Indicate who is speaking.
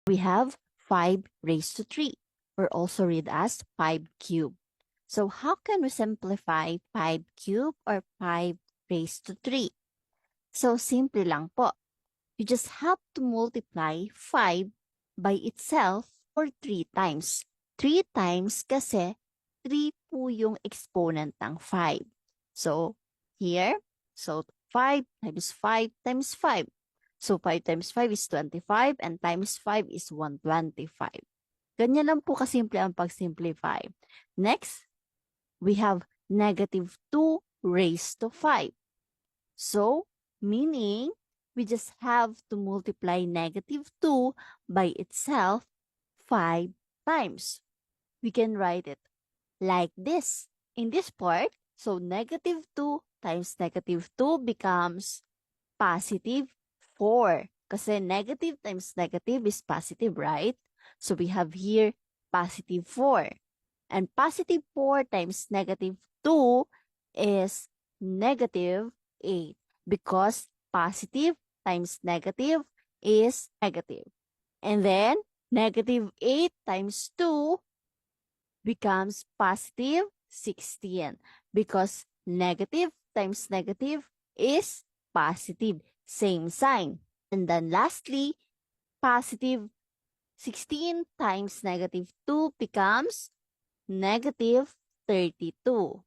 Speaker 1: We have 5 raised to 3, or also read as 5 cubed. So how can we simplify 5 cubed or 5 raised to 3? So simple lang po. You just have to multiply 5 by itself for 3 times. 3 times kasi 3 po yung exponent ng 5. So here, so 5 times 5 times 5. So 5 times 5 is 25 and times 5 is 125. Ganyan lang po kasimple ang pag-simplify. Next, we have negative 2 raised to 5. So, meaning, we just have to multiply negative 2 by itself 5 times. We can write it like this. In this part, so negative 2 times negative 2 becomes positive 4. Kasi negative times negative is positive, right? So we have here positive 4. And positive 4 times negative 2 is negative 8 because positive times negative is negative. And then negative 8 times 2 becomes positive 16 because negative times negative is positive, same sign. And then lastly, positive 16 times negative 2 becomes negative 32.